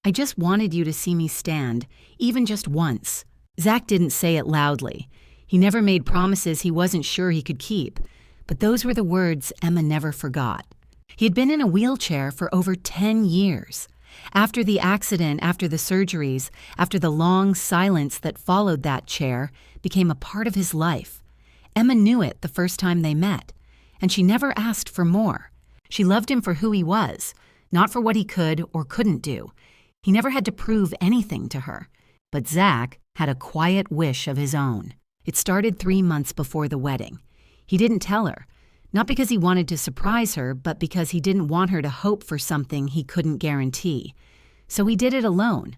I just wanted you to see me stand, even just once. Zach didn't say it loudly. He never made promises he wasn't sure he could keep, but those were the words Emma never forgot. He had been in a wheelchair for over 10 years. After the accident, after the surgeries, after the long silence that followed that chair, became a part of his life. Emma knew it the first time they met, and she never asked for more. She loved him for who he was, not for what he could or couldn't do. He never had to prove anything to her. But Zach had a quiet wish of his own. It started 3 months before the wedding. He didn't tell her, not because he wanted to surprise her, but because he didn't want her to hope for something he couldn't guarantee. So he did it alone.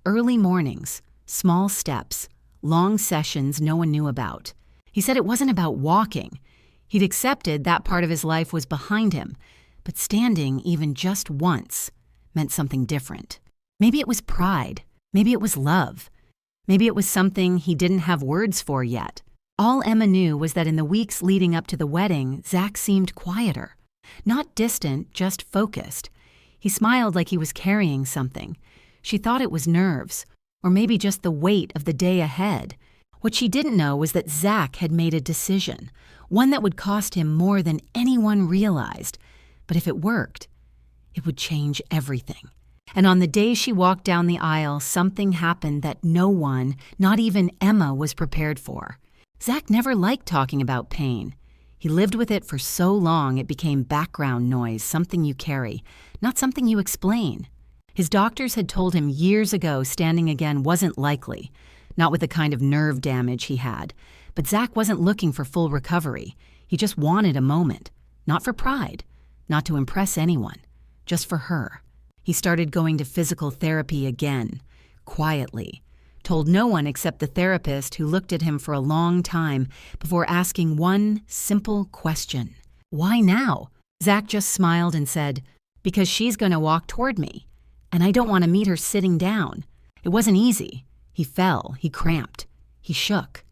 Early mornings, small steps, long sessions no one knew about. He said it wasn't about walking. He'd accepted that part of his life was behind him, but standing even just once meant something different. Maybe it was pride. Maybe it was love. Maybe it was something he didn't have words for yet. All Emma knew was that in the weeks leading up to the wedding, Zach seemed quieter. Not distant, just focused. He smiled like he was carrying something. She thought it was nerves, or maybe just the weight of the day ahead. What she didn't know was that Zach had made a decision, one that would cost him more than anyone realized. But if it worked, it would change everything. And on the day she walked down the aisle, something happened that no one, not even Emma, was prepared for. Zach never liked talking about pain. He lived with it for so long it became background noise, something you carry, not something you explain. His doctors had told him years ago standing again wasn't likely, not with the kind of nerve damage he had. But Zach wasn't looking for full recovery. He just wanted a moment, not for pride, not to impress anyone, just for her. He started going to physical therapy again, quietly, told no one except the therapist who looked at him for a long time before asking one simple question. Why now? Zach just smiled and said, because she's going to walk toward me, and I don't want to meet her sitting down. It wasn't easy. He fell, he cramped, he shook.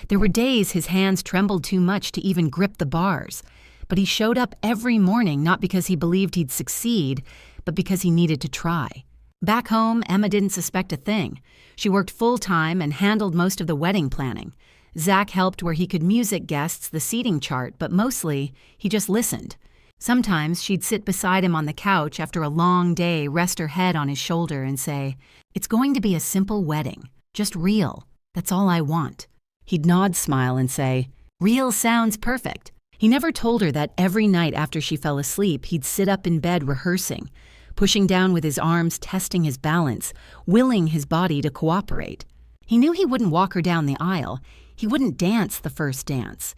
There were days his hands trembled too much to even grip the bars, but he showed up every morning not because he believed he'd succeed, but because he needed to try. Back home, Emma didn't suspect a thing. She worked full-time and handled most of the wedding planning. Zach helped where he could music guests the seating chart, but mostly, he just listened. Sometimes she'd sit beside him on the couch after a long day, rest her head on his shoulder and say, "It's going to be a simple wedding, just real. That's all I want." He'd nod, smile, and say, "Real sounds perfect." He never told her that every night after she fell asleep, he'd sit up in bed rehearsing, pushing down with his arms, testing his balance, willing his body to cooperate. He knew he wouldn't walk her down the aisle. He wouldn't dance the first dance.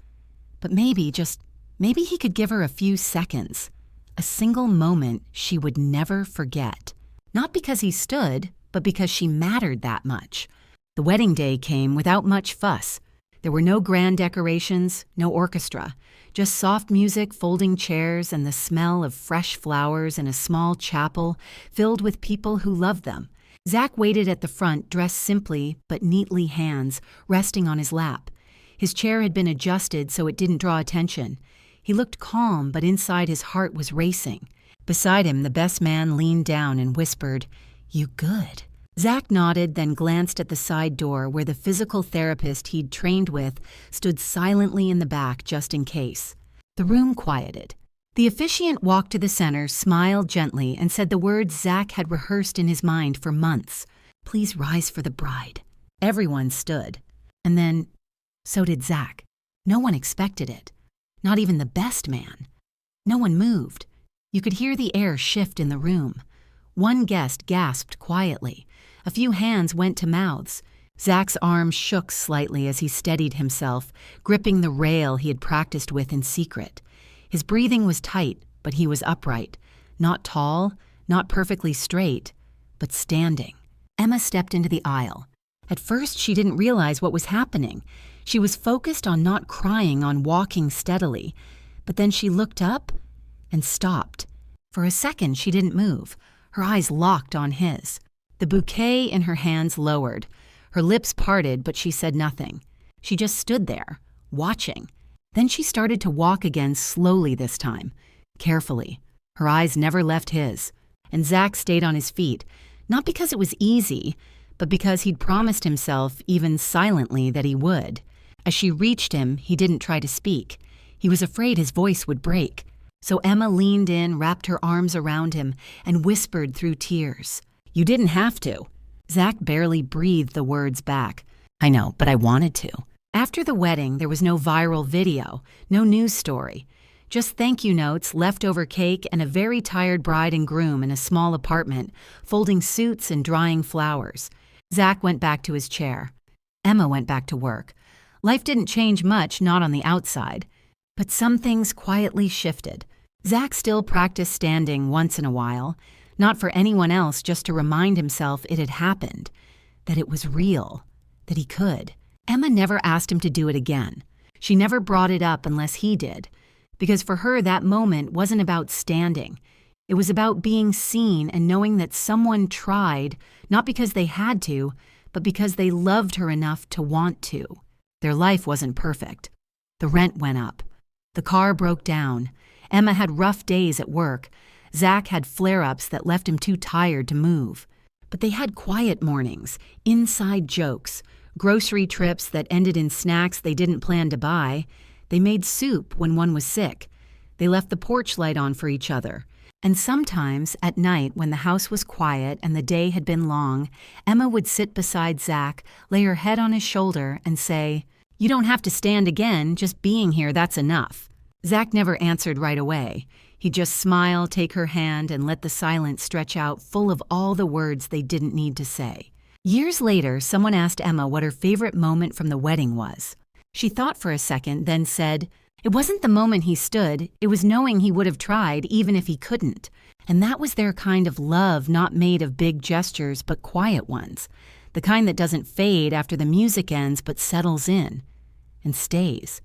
But maybe he could give her a few seconds, a single moment she would never forget. Not because he stood, but because she mattered that much. The wedding day came without much fuss. There were no grand decorations, no orchestra, just soft music, folding chairs, and the smell of fresh flowers in a small chapel filled with people who loved them. Zach waited at the front, dressed simply but neatly, hands resting on his lap. His chair had been adjusted so it didn't draw attention. He looked calm, but inside his heart was racing. Beside him, the best man leaned down and whispered, "You good?" Zach nodded, then glanced at the side door where the physical therapist he'd trained with stood silently in the back just in case. The room quieted. The officiant walked to the center, smiled gently, and said the words Zach had rehearsed in his mind for months. "Please rise for the bride." Everyone stood. And then, so did Zach. No one expected it. Not even the best man. No one moved. You could hear the air shift in the room. One guest gasped quietly. A few hands went to mouths. Zach's arms shook slightly as he steadied himself, gripping the rail he had practiced with in secret. His breathing was tight, but he was upright. Not tall, not perfectly straight, but standing. Emma stepped into the aisle. At first, she didn't realize what was happening. She was focused on not crying, on walking steadily. But then she looked up and stopped. For a second, she didn't move. Her eyes locked on his. The bouquet in her hands lowered. Her lips parted, but she said nothing. She just stood there, watching. Then she started to walk again, slowly this time, carefully. Her eyes never left his. And Zach stayed on his feet, Not because it was easy, but because he'd promised himself, even silently, that he would. As she reached him, he didn't try to speak. He was afraid his voice would break. So Emma leaned in, wrapped her arms around him, and whispered through tears, "You didn't have to." Zach barely breathed the words back. "I know, but I wanted to." After the wedding, there was no viral video, no news story. Just thank you notes, leftover cake, and a very tired bride and groom in a small apartment, folding suits and drying flowers. Zach went back to his chair. Emma went back to work. Life didn't change much, not on the outside. But some things quietly shifted. Zach still practiced standing once in a while, not for anyone else, just to remind himself it had happened, that it was real, that he could. Emma never asked him to do it again. She never brought it up unless he did, because for her that moment wasn't about standing. It was about being seen and knowing that someone tried, not because they had to, but because they loved her enough to want to. Their life wasn't perfect. The rent went up. The car broke down. Emma had rough days at work. Zach had flare-ups that left him too tired to move. But they had quiet mornings, inside jokes, grocery trips that ended in snacks they didn't plan to buy. They made soup when one was sick. They left the porch light on for each other. And sometimes, at night, when the house was quiet and the day had been long, Emma would sit beside Zach, lay her head on his shoulder, and say, "You don't have to stand again, just being here, that's enough." Zach never answered right away. He'd just smile, take her hand, and let the silence stretch out full of all the words they didn't need to say. Years later, someone asked Emma what her favorite moment from the wedding was. She thought for a second, then said, "It wasn't the moment he stood, it was knowing he would have tried even if he couldn't." And that was their kind of love, not made of big gestures but quiet ones. The kind that doesn't fade after the music ends but settles in and stays.